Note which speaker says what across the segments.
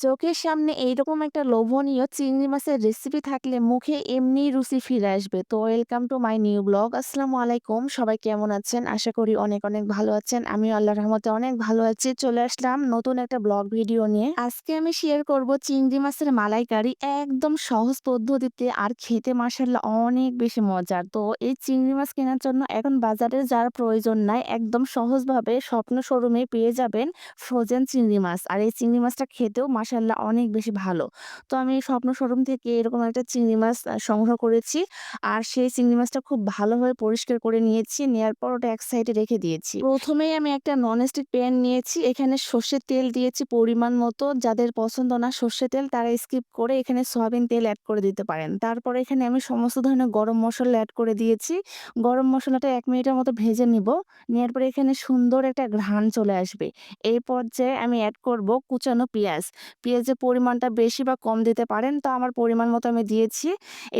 Speaker 1: চোখের সামনে এইরকম একটা লোভনীয় চিংড়ি মাছের রেসিপি থাকলে মুখে এমনিই রুচি ফিরে আসবে। তো welcome to my new blog. আসসালামু আলাইকুম। সবাই কেমন আছেন? আশা করি অনেক অনেক ভালো আছেন। আমিও আল্লাহর রহমতে অনেক ভালো আছি। চলে আসলাম নতুন একটা ব্লগ ভিডিও নিয়ে। আজকে আমি শেয়ার করব চিংড়ি মাছের মালাইকারি একদম সহজ পদ্ধতিতে আর খেতে মাশাআল্লাহ অনেক বেশি মজার। তো এই চিংড়ি মাছ কেনার জন্য এখন বাজারে যাওয়ার প্রয়োজন নাই। একদম সহজভাবে স্বপ্ন শোরুমে পেয়ে যাবেন ফ্রোজেন চিংড়ি মাছ। আর এই চিংড়ি মাছটা খেতেও মাশাআল্লাহ অনেক বেশি ভালো। তো আমি স্বপ্ন শোরুম থেকে এরকম একটা চিংড়ি মাছ সংগ্রহ করেছি। আর সেই চিংড়ি মাছটা খুব ভালোভাবে পরিষ্কার করে নিয়েছি। নেয়ার পর ওটা এক সাইডে রেখে দিয়েছি। প্রথমেই আমি একটা ননস্টিক প্যান নিয়েছি। এখানে সর্ষের তেল দিয়েছি পরিমাণ মতো। যাদের পছন্দ না সর্ষের তেল তারা স্কিপ করে এখানে সয়াবিন তেল এড করে দিতে পারেন। তারপরে এখানে আমি সমস্ত ধরনের গরম মসলা এড করে দিয়েছি। গরম মসলাটা ১ মিনিটের মতো ভেজে নিব। নেয়ার পরে এখানে সুন্দর একটা ঘ্রাণ চলে আসবে। এই পর্যায়ে আমি এড করব কুচানো পেঁয়াজ। পেঁয়াজের পরিমাণটা বেশি বা কম দিতে পারেন। তো আমার পরিমাণ মতো আমি দিয়েছি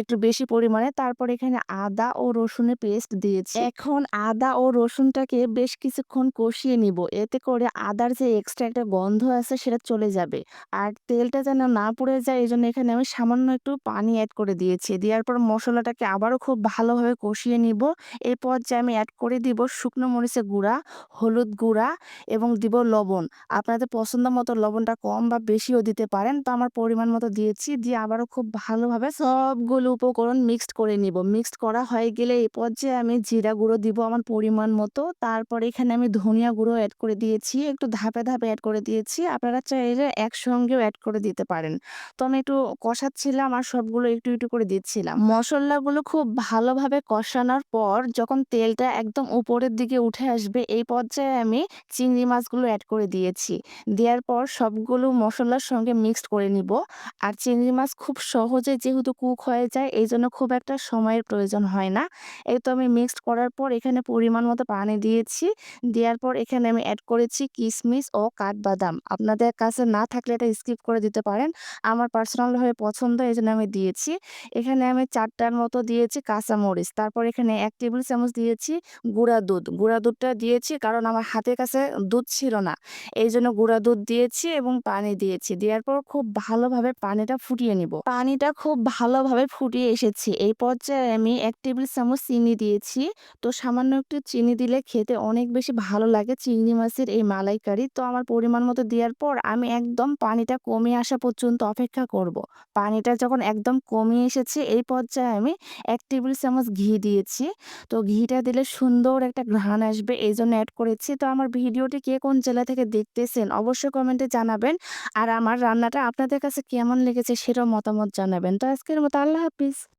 Speaker 1: একটু বেশি পরিমাণে। তারপর এখানে আদা ও রসুনের পেস্ট দিয়েছি। এখন আদা ও রসুনটাকে বেশ কিছুক্ষণ কষিয়ে নিব। এতে করে আদার যে এক্সট্রা একটা গন্ধ আছে সেটা চলে যাবে। আর তেলটা যেন না পুড়ে যায় এজন্য এখানে আমি সামান্য একটু পানি এড করে দিয়েছি। দেওয়ার পর মসলাটাকে আবারও খুব ভালোভাবে কষিয়ে নিব। এই পর্যায়ে আমি এড করে দিব শুকনো মরিচের গুঁড়া, হলুদ গুঁড়া এবং দিব লবণ। আপনাদের পছন্দ মতো লবণটা কম বা বেশিও দিতে পারেন। তো আমার পরিমাণ মতো দিয়েছি। দিয়ে আবারও খুব ভালোভাবে সবগুলো উপকরণ মিক্সড করে নিব। মিক্সড করা হয়ে গেলে এই পর্যায়ে আমি জিরা গুঁড়ো দিব আমার পরিমাণ মতো। তারপরে এখানে আমি ধনিয়া গুঁড়ো এড করে দিয়েছি। একটু ধাপে, ধাপে এড করে দিয়েছি। আপনারা চাইলে একসঙ্গেও এড করে দিতে পারেন। তো আমি একটু কষাচ্ছিলাম আর সবগুলো একটু, একটু করে দিচ্ছিলাম। মসলাগুলো খুব ভালোভাবে কষানোর পর যখন তেলটা একদম উপরের দিকে উঠে আসবে এই পর্যায়ে আমি চিংড়ি মাছগুলো এড করে দিয়েছি। দেওয়ার পর সবগুলো মসলার সঙ্গে মিক্সড করে নিব। আর চিংড়ি মাছ খুব সহজে যেহেতু কুক হয়ে যায় এইজন্য খুব একটা সময়ের প্রয়োজন হয় না। এই তো আমি মিক্সড করার পর এখানে পরিমাণ মতো পানি দিয়েছি। দেওয়ার পর এখানে আমি এড করেছি কিশমিশ ও কাঠবাদাম। আপনাদের কাছে না থাকলে এটা স্কিপ করে দিতে পারেন। আমার পার্সোনালভাবে পছন্দ এজন্য আমি দিয়েছি। এখানে আমি ৪ টার মতো দিয়েছি কাঁচামরিচ। তারপর এখানে ১ টেবিল চামচ দিয়েছি গুঁড়া দুধ। গুঁড়া দুধটা দিয়েছি কারণ আমার হাতের কাছে দুধ ছিল না। এইজন্য গুঁড়া দুধ দিয়েছি এবং পানি দিয়েছি। দেওয়ার পর খুব ভালোভাবে পানিটা ফুটিয়ে নিব। পানিটা খুব ভালোভাবে ফুটিয়ে এসেছে। এই পর্যায়ে আমি ১ টেবিল চামচ চিনি দিয়েছি। তো সামান্য একটু চিনি দিলে খেতে অনেক বেশি ভালো লাগে চিংড়ি মাছের এই মালাইকারি। তো আমার পরিমাণ মতো দেওয়ার পর আমি একদম পানিটা কমে আসা পর্যন্ত অপেক্ষা করব। পানিটা যখন একদম কমে এসেছে এই পর্যায়ে আমি ১ টেবিল চামচ ঘি দিয়েছি। তো ঘিটা দিলে সুন্দর একটা ঘ্রাণ আসবে এইজন্য এড করেছি। তো আমার ভিডিওটি কে কোন জেলা থেকে দেখতেছেন অবশ্যই কমেন্টে জানাবেন। আর আমার রান্নাটা আপনাদের কাছে কেমন লেগেছে সেটাও মতামত জানাবেন। তো আজকের মতো আল্লাহ হাফিজ।